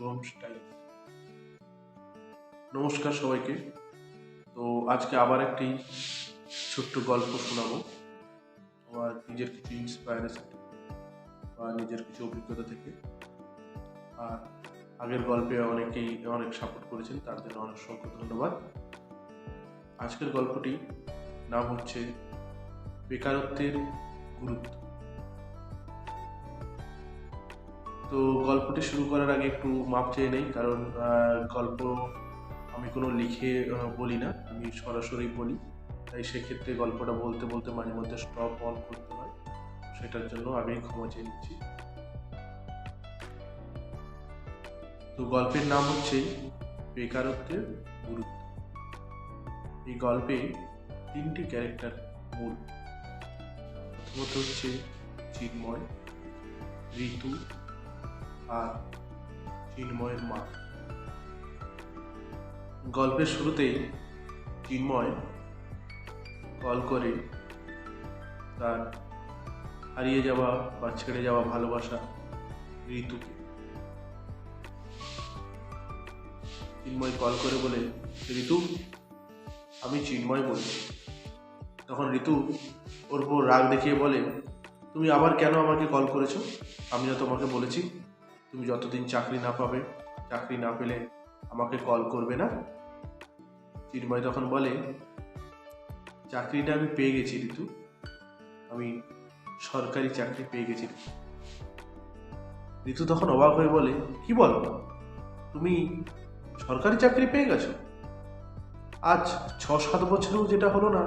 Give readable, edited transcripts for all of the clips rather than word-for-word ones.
Shubham style. নমস্কার সবাইকে। তো আজকে আবার একটি ছোট্ট গল্প শোনাবো আমার নিজের কিছু ইন্সপায়ারেশন বা নিজের কিছু অভিজ্ঞতা থেকে। আর আগের গল্পে অনেকেই অনেক সাপোর্ট করেছেন, তার জন্য অনেক অসংখ্য ধন্যবাদ। আজকের গল্পটি নাম হচ্ছে বেকারত্বের গুরুত্ব। তো গল্পটি শুরু করার আগে একটু মাপ চেয়ে নেই, কারণ গল্প আমি কোনো লিখে বলি না, আমি সরাসরি বলি। তাই সেক্ষেত্রে গল্পটা বলতে বলতে মাঝে মধ্যে স্টপ অন করতে হয়, সেটার জন্য আমি ক্ষমা চেয়ে নিচ্ছি। তো গল্পের নাম হচ্ছে বেকারত্বের গুরুত্ব। এই গল্পে তিনটি ক্যারেক্টার মূল। প্রথমত হচ্ছে চিন্ময়, ঋতু আর চিন্ময়ের মা। গল্পের শুরুতেই চিন্ময় কল করে তার হারিয়ে যাওয়া বা ছেড়ে যাওয়া ভালোবাসা ঋতুকে। চিন্ময় কল করে বলে, ঋতু, আমি চিন্ময় বলছি। তখন ঋতু ওর উপর রাগ দেখিয়ে বলে, তুমি আবার কেন আমাকে কল করেছো? আমি না তোমাকে বলেছি তুমি যতদিন চাকরি না পাবে, চাকরি না পেলে আমাকে কল করবে না। চিন্ময় তখন বলে, চাকরিটা আমি পেয়ে গেছি ঋতু, আমি সরকারি চাকরি পেয়ে গেছি। ঋতু তখন অবাক হয়ে বলে, কি বল, তুমি সরকারি চাকরি পেয়ে গেছো? আজ 6-7 বছরেও যেটা হলো না,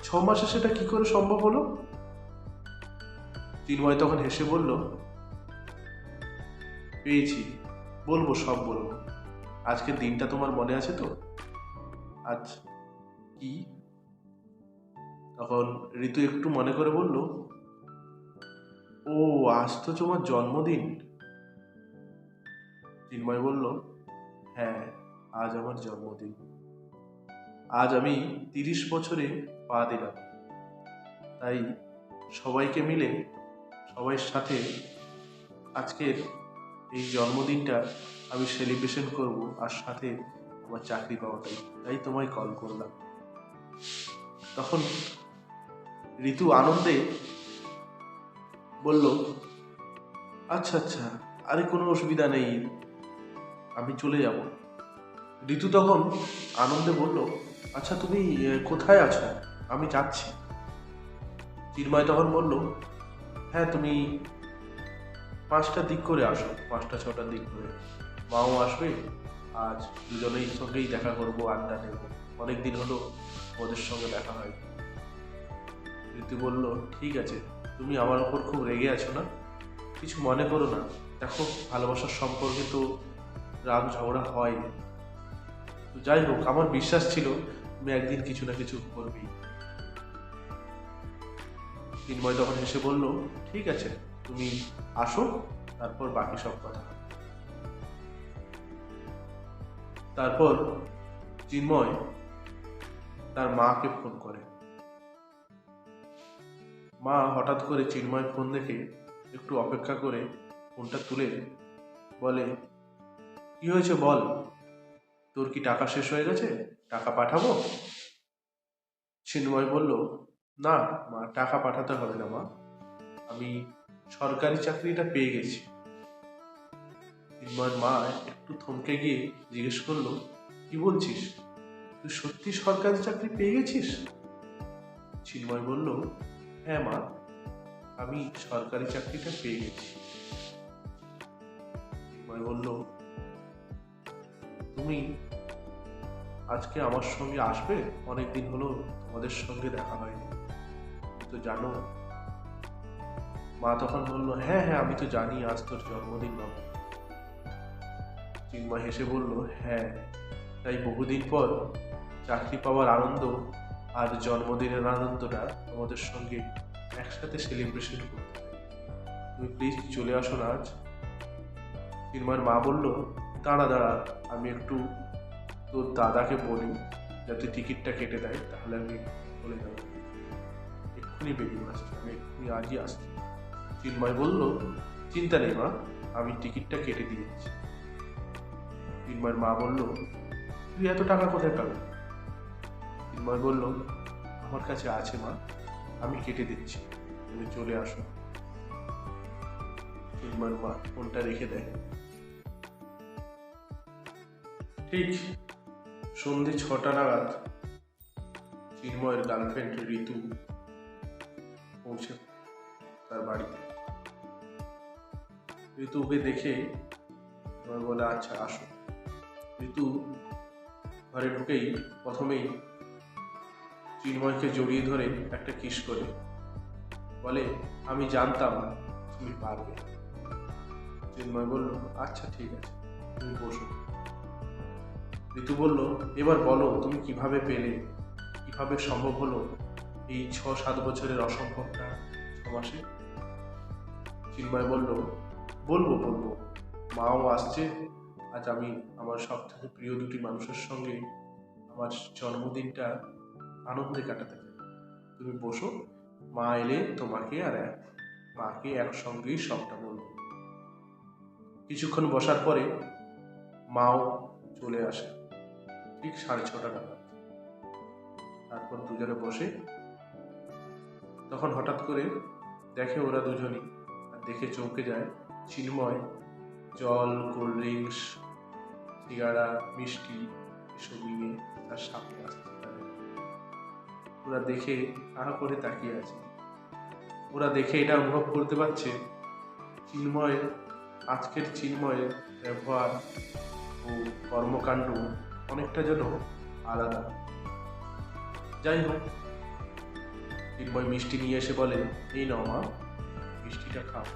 6 মাসে সেটা কি করে সম্ভব হলো? চিন্ময় তখন হেসে বলল, পেয়েছি, বলবো, সব বলবো। আজকের দিনটা তোমার মনে আছে তো? আজ কি? তখন ঋতু একটু মনে করে বলল, ও, আজ তো তোমার জন্মদিন। চিন্ময় বলল, হ্যাঁ, আজ আমার জন্মদিন। আজ আমি 30 বছরে পা দিলাম। তাই সবাইকে মিলে, সবার সাথে আজকের এই জন্মদিনটা আমি সেলিব্রেশন করব, আর সাথে আমার চাকরি পাওয়াটাই। তাই তোমায় কল করলাম। তখন ঋতু আনন্দে বলল, আচ্ছা আচ্ছা, আরে কোনো অসুবিধা নেই, আমি চলে যাব। ঋতু তখন আনন্দে বলল, আচ্ছা তুমি কোথায় আছো? আমি যাচ্ছি। চিন্ময় তখন বলল, হ্যাঁ, তুমি 5টার দিক করে আসো, 5টা-6টার দিক করে। মাও আসবে, আজ দুজনেই সঙ্গেই দেখা করবো, আড্ডা নেব। অনেকদিন হলো ওদের সঙ্গে দেখা হয়। ঋতু বলল, ঠিক আছে, তুমি আমার ওপর খুব রেগে আছো না? কিছু মনে করো না, দেখো ভালোবাসার সম্পর্কে তো রাগ ঝগড়া হয়। তো যাই হোক, আমার বিশ্বাস ছিল তুমি একদিন কিছু না কিছু করবেই। চিন্ময় তখন হেসে বলল, ঠিক আছে, তুমি আসো, তারপর বাকি সব কথা। তারপর চিন্ময় তার মাকে ফোন করে। মা হঠাৎ করে চিন্ময় ফোন দেখে একটু অপেক্ষা করে ফোনটা তুলে বলে, কি হয়েছে বল, তোর কি টাকা শেষ হয়ে গেছে? টাকা পাঠাবো? চিন্ময় বলল, না মা, টাকা পাঠাতে হবে না মা, আমি সরকারি চাকরিটা পেয়ে গেছি। চিন্ময়ের মা একটু থমকে গিয়ে জিজ্ঞেস করলো, কি বলছিস, তুই সত্যি সরকারি চাকরি পেয়ে গেছিস? চিন্ময় বলল, হ্যাঁ মা, আমি সরকারি চাকরিটা পেয়ে গেছি। চিন্ময় বলল, তুমি আজকে আমার সঙ্গে আসবে? অনেকদিন হলো তোমাদের সঙ্গে দেখা হয়নি, তুমি তো জানো। মা তখন বলল, হ্যাঁ হ্যাঁ, আমি তো জানি আজ তোর জন্মদিন বাবা। চিন্ময় হেসে বলল, হ্যাঁ, তাই বহুদিন পর চাকরি পাওয়ার আনন্দ আর জন্মদিনের আনন্দটা তোমাদের সঙ্গে একসাথে সেলিব্রেশন করতে চাই। তুমি প্লিজ চলে আসো না আজ। চিন্ময়ের মা বলল, দাঁড়া দাঁড়া, আমি একটু তোর দাদাকে বলি যাতে টিকিটটা কেটে দেয়, তাহলে আমি চলে যাব। এক্ষুনি বেরিয়ে আসছি, আমি এক্ষুনি আজই আসছি। চিন্ময় বলল, চিন্তা নেই মা, আমি টিকিটটা কেটে দিয়েছি। চিন্ময়ের মা বলল, তুই এত টাকা কোথায় পাবি? চিন্ময় বলল, আমার কাছে আছে মা, আমি কেটে দিচ্ছি, তুমি চলে আসো। চিন্ময়ের মা ফোনটা রেখে দেয়। ঠিক সন্ধে 6টা নাগাদ চিন্ময়ের গার্লফ্রেন্ড ঋতু পৌঁছে তার বাড়িতে। ঋতুকে দেখে চিন্ময় বলে, আচ্ছা আসো। ঋতু ঘরে ঢুকেই প্রথমেই চিন্ময়কে জড়িয়ে ধরে একটা কিস করে বলে, আমি জানতাম তুমি পারবে। চিন্ময় বলল, আচ্ছা ঠিক আছে, তুমি বসো। ঋতু বলল, এবার বলো তুমি কিভাবে পেলে, কিভাবে সম্ভব হলো এই 6-7 বছরের অসম্ভবটা 6 মাসে? চিন্ময় বলল, বলবো বলবো, মাও আসছে, আজ আমি আমার সব থেকে প্রিয় দুটি মানুষের সঙ্গে আমার জন্মদিনটা আনন্দে কাটাতে চাই। তুমি বসো, মা এলে তোমাকে আর মাকে একসঙ্গেই সবটা বলবো। কিছুক্ষণ বসার পরে মাও চলে আসে, ঠিক 6:30 নাগাদ। তারপর দুজনে বসে, তখন হঠাৎ করে দেখে ওরা দুজনই, আর দেখে চমকে যায় চিন্ময় জল, কোল্ড ড্রিঙ্কস, সিগারা, মিষ্টি এসব নিয়ে তার সামনে আসতে পারে। ওরা দেখে আহা করে তাকিয়ে আছে। ওরা দেখে এটা অনুভব করতে পারছে চিন্ময়ের আজকের চিন্ময়ের ব্যবহার ও কর্মকাণ্ড অনেকটা যেন আলাদা। যাই হোক, চিন্ময় মিষ্টি নিয়ে এসে বলে, এই নাও মা, মিষ্টিটা খাও।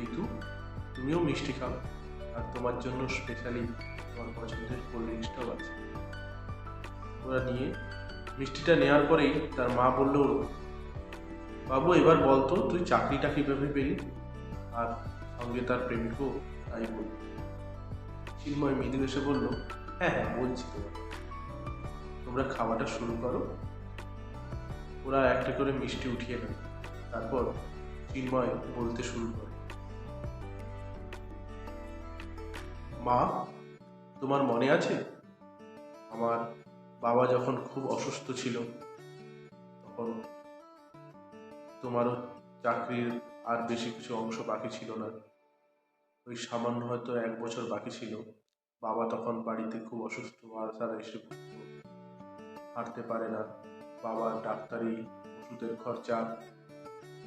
ঋতু, তুমিও মিষ্টি খাও, আর তোমার জন্য স্পেশালি তোমার পছন্দের কোল্ড ড্রিঙ্কসটাও আছে। ওরা নিয়ে মিষ্টিটা নেওয়ার পরেই তার মা বলল, বাবু এবার বলতো তুই চাকরিটা কিভাবে পেলি, আর সঙ্গে তার প্রেমিকও তাই বলল। চিন্ময় মৃদু এসে বলল, হ্যাঁ হ্যাঁ বলছি তোমাকে, তোমরা খাওয়াটা শুরু করো। ওরা একটা করে মিষ্টি উঠিয়ে নেয়। তারপর চিন্ময় বলতে শুরু করে, মা, তোমার মনে আছে আমার বাবা যখন খুব অসুস্থ ছিল, তখন তোমারও চাকরির আর বেশি কিছু অংশ বাকি ছিল না, ওই সামান্য হয়তো 1 বছর বাকি ছিল। বাবা তখন বাড়িতে খুব অসুস্থ, আর তারা এসে হাঁটতে পারে না। বাবার ডাক্তারি ওষুধের খরচা,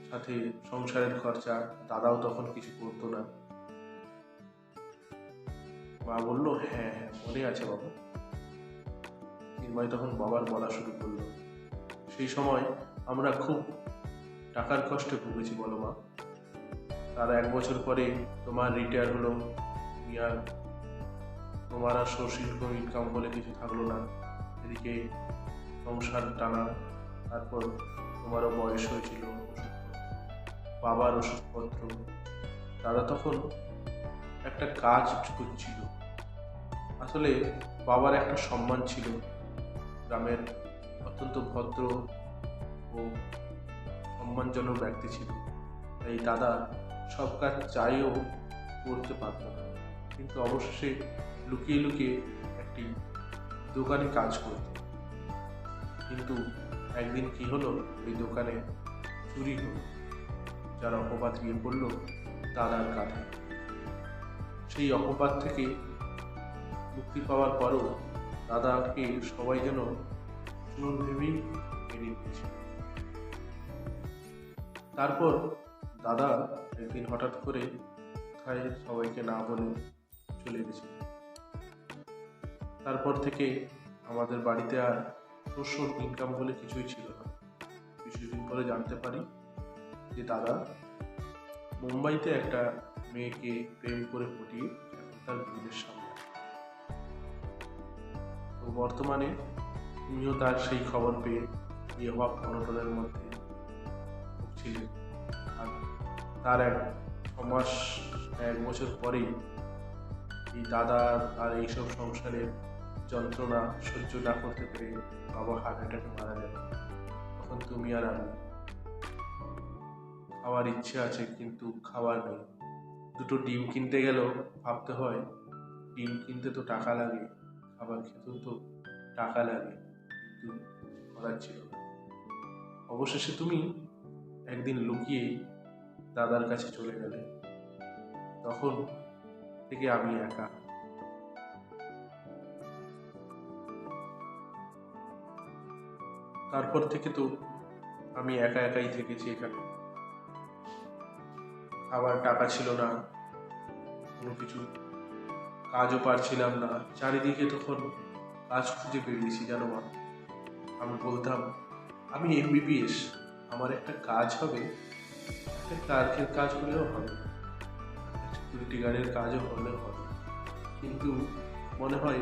সাথে সংসারের খরচা, দাদাও তখন কিছু করতো না। মা বলল, হ্যাঁ হ্যাঁ মনে আছে বাবা। চিন্ময় তখন বাবার বলা শুরু করলো, সেই সময় আমরা খুব টাকার কষ্টে ভুগেছি বলো মা। তার 1 বছর পরে তোমার রিটায়ার হলো, তুমি আর তোমার আর সোর্স ইনকাম বলে কিছু থাকলো না। এদিকে সংসার টানা, তারপর তোমারও বয়স হয়েছিল, বাবার ওষুধপত্র। দাদা তখন একটা কাজ করছিল। আসলে বাবার একটা সম্মান ছিল, গ্রামের অত্যন্ত ভদ্র ও সম্মানজনক ব্যক্তি ছিল। তাই দাদা সব কাজ চাইও করতে পারত না, কিন্তু অবশেষে লুকিয়ে লুকিয়ে একটি দোকানে কাজ করত। কিন্তু একদিন কি হলো, ওই দোকানে চুরি হলো, যার অপবাদ গিয়ে পড়ল দাদার কাঁধে। সেই অপবাদ থেকে মুক্তি পাওয়ার পরও দাদাকে সবাই যেন চুন ভেবেই মেনে নিয়েছে। তারপর দাদা একদিন হঠাৎ করে কোথায় সবাইকে না বলে চলে গেছে। তারপর থেকে আমাদের বাড়িতে আর সোর্স ইনকাম বলে কিছুই ছিল না। কিছুদিন পরে জানতে পারি যে দাদা মুম্বাইতে একটা মেয়েকে প্রেম করে পটিয়ে এখন তার বিয়ের সামনে। তো বর্তমানে তুমিও তার সেই খবর পেয়ে বিয়ে হওয়া অনটনের মধ্যে ছিলেন। আর তার 1 বছর পরেই এই দাদার আর এইসব সংসারের যন্ত্রণা সহ্য না করতে পেরে বাবা হার্ট অ্যাটাকে মারা যায়। তখন তুমি আর আমি, খাওয়ার ইচ্ছে আছে কিন্তু খাওয়ার নেই। 2টো ডিম কিনতে গেলেও ভাবতে হয় ডিম কিনতে তো টাকা লাগে, খাবার খেতেও তো টাকা লাগে, কিন্তু করার ছিল না। অবশেষে তুমি একদিন লুকিয়ে দাদার কাছে চলে গেলে। তখন থেকে আমি একা। তারপর থেকে তো আমি একা একাই থেকেছি এখানে। খাবার টাকা ছিল না, কোনো কিছু কাজও পারছিলাম না। চারিদিকে তখন কাজ খুঁজে বেরিয়েছি, জানো মা। আমি বলতাম আমি এমবিবিএস, আমার একটা কাজ হবে, একটা ক্লার্কের কাজ হলেও হবে, সিকিউরিটি গার্ডের কাজও হলেও হবে। কিন্তু মনে হয়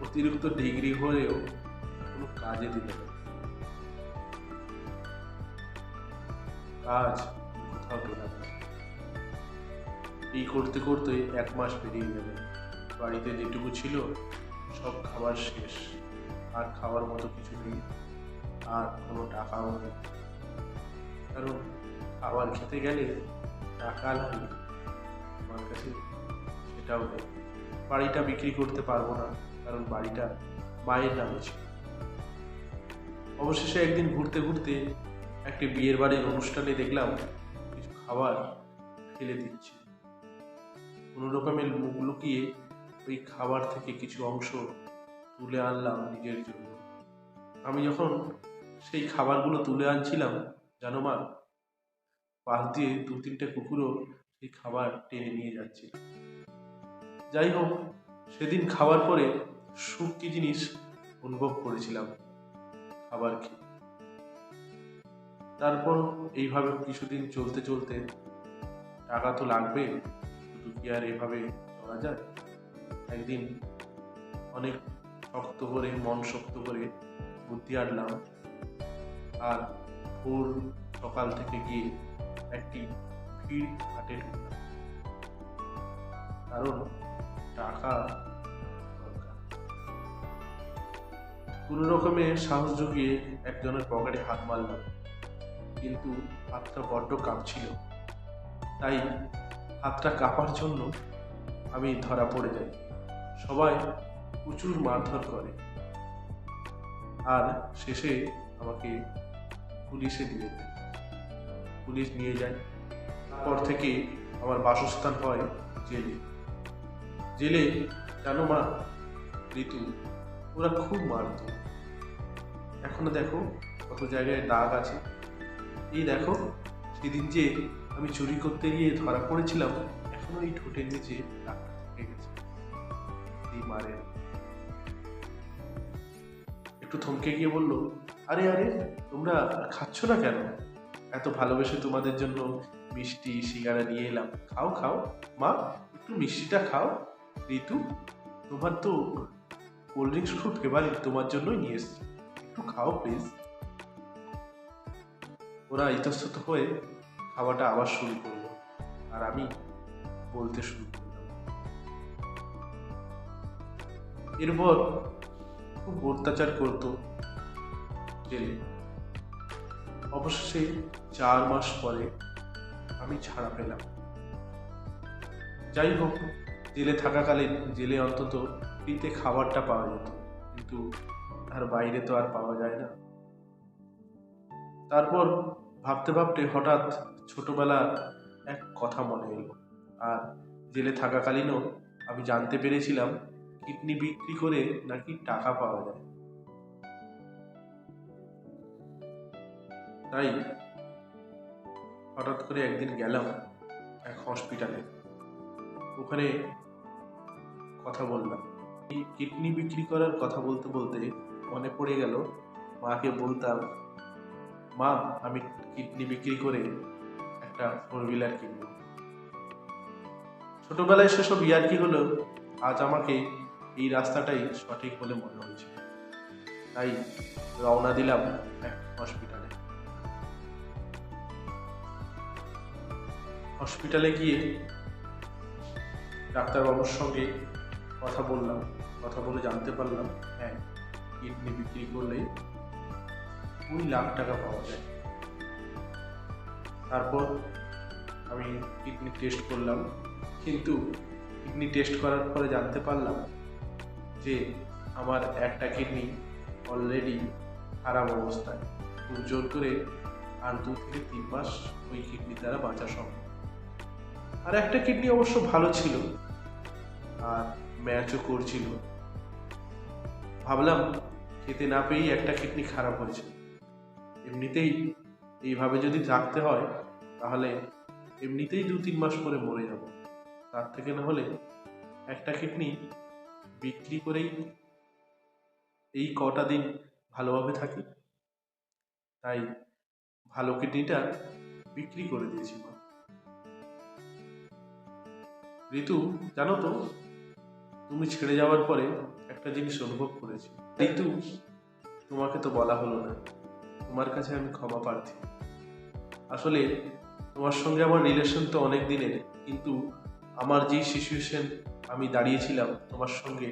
অতিরিক্ত ডিগ্রি হলেও কোনো কাজে দিল না। কাজ কোথাও পেলাম না। এই করতে করতে 1 মাস পেরিয়ে গেল। বাড়িতে যেটুকু ছিল সব খাবার শেষ, আর খাওয়ার মতো কিছু নেই, আর কোনো টাকাও নেই। কারণ খাবার খেতে গেলে টাকা লাগে, আমার কাছে সেটাও নেই। বাড়িটা বিক্রি করতে পারবো না, কারণ বাড়িটা মায়ের নামে ছিল। অবশেষে একদিন ঘুরতে ঘুরতে একটি বিয়ের বাড়ির অনুষ্ঠানে দেখলাম কিছু খাবার ফেলে দিচ্ছে। কোনো রকমের মুখ লুকিয়ে ওই খাবার থেকে কিছু অংশ তুলে আনলাম নিজের জন্য। আমি যখন সেই খাবারগুলো তুলে আনছিলাম, জানো মা, পাশ দিয়ে 2-3টে কুকুরও সেই খাবার টেনে নিয়ে যাচ্ছিল। যাই হোক, সেদিন খাওয়ার পরে সুখ কি জিনিস অনুভব করেছিলাম খাবার খেয়ে। তারপর এইভাবে কিছুদিন চলতে চলতে টাকা তো লাগবে, শুধু কি আর এভাবে চলা যায়? একদিন অনেক শক্ত করে, মন শক্ত করে বুদ্ধি আনলাম, আর ভোর সকাল থেকে গিয়ে একটি ভিড় হাটে ঢুকলাম। কারণ টাকা দরকার। কোনো রকমে সাহস জুগিয়ে একজনের পকেটে হাত মারলাম, কিন্তু হাতটা বড্ড কাঁপছিল। তাই হাতটা কাঁপার জন্য আমি ধরা পড়ে যাই। সবাই প্রচুর মারধর করে, আর শেষে আমাকে পুলিশে দিয়ে দেয়। পুলিশ নিয়ে যায়। তারপর থেকে আমার বাসস্থান হয় জেলে। জেলে, জানো মা, ঋতু, ওরা খুব মারত। এখনো দেখো কত জায়গায় দাগ আছে। এই দেখো, সেদিন যে আমি চুরি করতে গিয়ে ধরা পড়েছিলাম, এখনো এই ঠোঁটের নিচে দাগটা থেকে গেছে এই মারের। একটু থমকে গিয়ে বলল, আরে আরে, তোমরা খাচ্ছ না কেন? এত ভালোবেসে তোমাদের জন্য মিষ্টি সিঙ্গারা নিয়ে এলাম, খাও খাও মা, একটু মিষ্টিটা খাও। ঋতু, তোমার তো কোল্ড ড্রিঙ্কস খুব ফেভারিট, তোমার জন্যই নিয়ে এসছি, একটু খাও প্লিজ। ওরা ইতস্তত হয়ে খাওয়াটা আবার শুরু করলো, আর আমি বলতে শুরু করলাম। এরপর খুব অত্যাচার করতো জেলে। অবশেষে 4 মাস পরে আমি ছাড়া পেলাম। যাই হোক, জেলে থাকাকালীন জেলে অন্তত ফ্রিতে খাবারটা পাওয়া যেত, কিন্তু তার বাইরে তো আর পাওয়া যায় না। তারপর ভাবতে ভাবতে হঠাৎ ছোটবেলার এক কথা মনে এলো, আর জেলে থাকাকালীনও আমি জানতে পেরেছিলাম কিডনি বিক্রি করে নাকি টাকা পাওয়া যায়। তাই হঠাৎ করে একদিন গেলাম এক হসপিটালে। ওখানে কথা বললাম। এই কিডনি বিক্রি করার কথা বলতে বলতে মনে পড়ে গেল মাকে বলতাম, মা, আমি কিডনি বিক্রি করে একটা 4 হুইলার কিনব। ছোটবেলায় সেসব ইয়ার্কি হলো, আজ আমাকে এই রাস্তাটাই সঠিক বলে মনে হয়েছে। তাই রওনা দিলাম এক হসপিটালে। হসপিটালে গিয়ে ডাক্তারবাবুর সঙ্গে কথা বললাম। কথা বলে জানতে পারলাম, হ্যাঁ, কিডনি বিক্রি করলে 2 লাখ টাকা পাওয়া যায়। তারপর আমি কিডনি টেস্ট করলাম, কিন্তু কিডনি টেস্ট করার পরে জানতে পারলাম যে আমার একটা কিডনি অলরেডি খারাপ অবস্থায়। খুব জোর করে আর 2 থেকে 3 মাস ওই কিডনি দ্বারা বাঁচা সম্ভব। আর একটা কিডনি অবশ্য ভালো ছিল আর ম্যাচও করছিল। ভাবলাম খেতে না পেয়েই একটা কিডনি খারাপ হয়েছে, এমনিতেই এইভাবে যদি থাকতে হয় তাহলে এমনিতেই 2-3 মাস পরে মরে যাব। তার থেকে না হলে একটা কিডনি বিক্রি করেই এই কটা দিন ভালোভাবে থাকি। তাই ভালো কিডনিটা বিক্রি করে দিয়েছি মা। ঋতু, জানো তো, তুমি ছেড়ে যাওয়ার পরে একটা জিনিস অনুভব করেছি। ঋতু, তোমাকে তো বলা হলো না, তোমার কাছে আমি ক্ষমা প্রার্থী। আসলে তোমার সঙ্গে আমার রিলেশন তো অনেক দিনের, কিন্তু আমার যেই সিচুয়েশন আমি দাঁড়িয়েছিলাম তোমার সঙ্গে,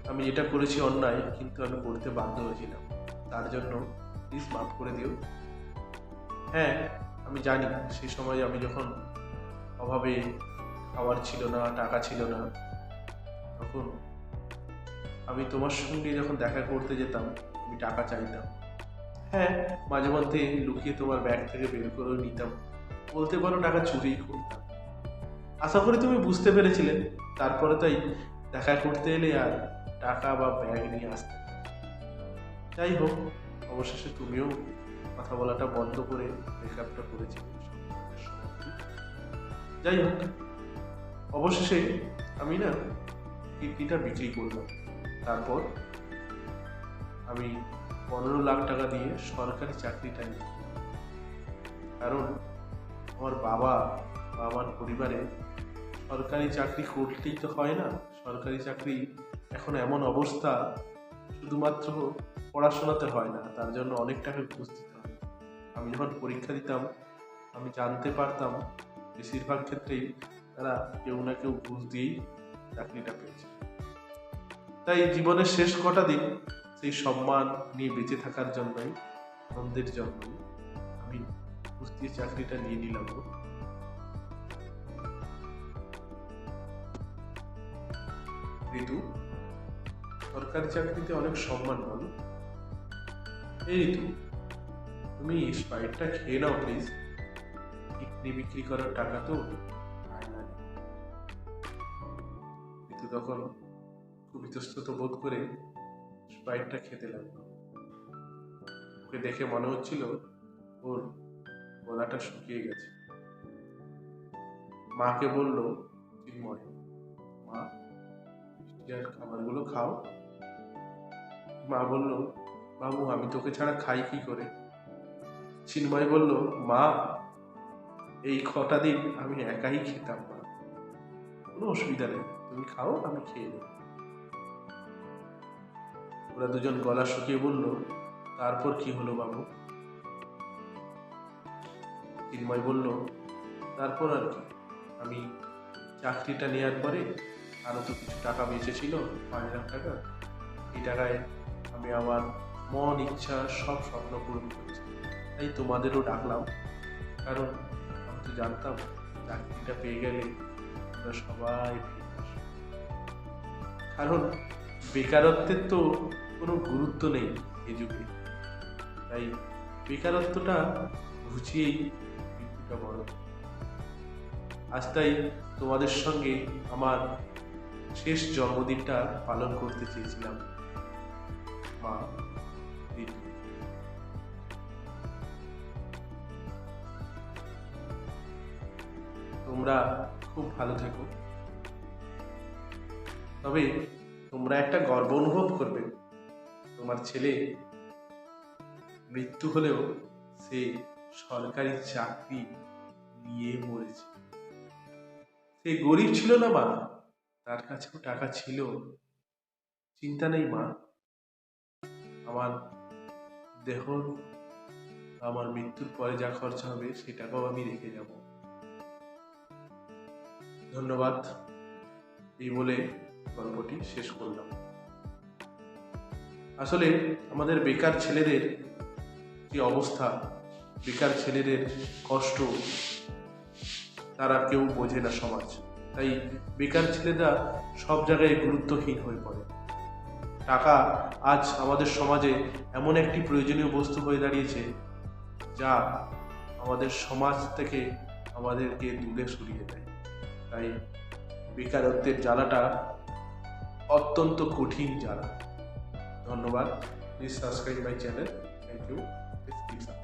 আমি যেটা করেছি অন্যায়, কিন্তু আমি করতে বাধ্য হয়েছিলাম। তার জন্য প্লিজ মাফ করে দিও। হ্যাঁ, আমি জানি সেই সময় আমি যখন অভাবে খাবার ছিল না, টাকা ছিল না, তখন আমি তোমার সঙ্গে যখন দেখা করতে যেতাম আমি টাকা চাইতাম। হ্যাঁ, মাঝে মধ্যে লুকিয়ে তোমার ব্যাগ থেকে বের করে নিতাম, বলতে পারো টাকা চুরি করতাম। আশা করি তুমি বুঝতে পেরেছিলে। তারপরে তাই দেখা করতে এলে আর টাকা বা ব্যাগ নিয়ে আসতে। যাই হোক, অবশেষে তুমিও কথা বলাটা বন্ধ করে ব্রেকআপটা করেছিলে। যাই হোক, অবশেষে আমি না কিডনিটা বিক্রি করলাম। তারপর আমি 15 লাখ টাকা দিয়ে সরকারি চাকরিটা নিই। কারণ আমার বাবা বা আমার পরিবারে সরকারি চাকরি করলেই তো হয় না। সরকারি চাকরি এখন এমন অবস্থা, শুধুমাত্র পড়াশোনাতে হয় না, তার জন্য অনেক টাকা ঘুষ দিতে হয়। আমি যখন পরীক্ষা দিতাম আমি জানতে পারতাম বেশিরভাগ ক্ষেত্রেই তারা কেউ না কেউ ঘুষ দিয়েই চাকরিটা পেয়েছে। তাই জীবনের শেষ কটা দিন সেই সম্মান নিয়ে বেঁচে থাকার জন্যই, আনন্দের জন্যই আমি ঘুষ দিয়ে চাকরিটা নিয়ে নিলাম। ঋতু, সরকারি চাকরিতে অনেক সম্মান, বলো। এই ঋতু, তুমি স্প্রাইটটা খেয়ে নাও প্লিজ। কিডনি বিক্রি করার টাকা তো ঋতু তখন খুব ইতস্তত বোধ করে স্প্রাইটটা খেতে লাগলো। ওকে দেখে মনে হচ্ছিল ওর গলাটা শুকিয়ে গেছে। মাকে বলল, চিন্ময়, মা আর খাবারগুলো খাও। মা বলল, বাবু আমি তোকে ছাড়া খাই কি করে? চিন্ময় বলল, মা এই কটা দিন আমি একাই খেতাম না, কোনো অসুবিধা নেই, তুমি খাও, আমি খেয়ে নেব। ওরা দুজন গলা শুকিয়ে বলল, তারপর কি হলো বাবু? চিন্ময় বলল, তারপর আর কি, আমি চাকরিটা নেওয়ার পরে আরও তো কিছু টাকা বেঁচেছিল, 5 লাখ টাকা। এই টাকায় আমি আমার মন ইচ্ছা সব স্বপ্ন পূরণ করেছি। তাই তোমাদেরও ডাকলাম, কারণ আমি তো জানতাম চাকরিটা পেয়ে গেলে আমরা সবাই ফিরে আসবো। কারণ বেকারত্বের তো কোনো গুরুত্ব নেই এই যুগে। তাই বেকারত্বটা ঘুচিয়েই মৃত্যুটা বড়। আজ তাই তোমাদের সঙ্গে আমার শেষ জন্মদিনটা পালন করতে চেয়েছিলাম, মা, ঋতু। তোমরা খুব ভালো থেকো। তবে তোমরা একটা গর্ব অনুভব করবে, তোমার ছেলে মৃত্যু হলেও সে সরকারি চাকরি নিয়ে মরেছে। সে গরিব ছিল না মা, তার কাছেও টাকা ছিল। চিন্তা নেই মা, আমার দেহ আমার মৃত্যুর পরে যা খরচা হবে সে টাকাও আমি রেখে যাব। ধন্যবাদ। এই বলে গল্পটি শেষ করলাম। আসলে আমাদের বেকার ছেলেদের যে অবস্থা, বেকার ছেলেদের কষ্ট, তারা কেউ বোঝে না সমাজ। তাই বেকার ছেলেরা সব জায়গায় গুরুত্বহীন হয়ে পড়ে। টাকা আজ আমাদের সমাজে এমন একটি প্রয়োজনীয় বস্তু হয়ে দাঁড়িয়েছে যা আমাদের সমাজ থেকে আমাদেরকে দূরে সরিয়ে দেয়। তাই বেকারত্বের জ্বালাটা অত্যন্ত কঠিন জ্বালা। ধন্যবাদ। Please subscribe my channel. Thank you.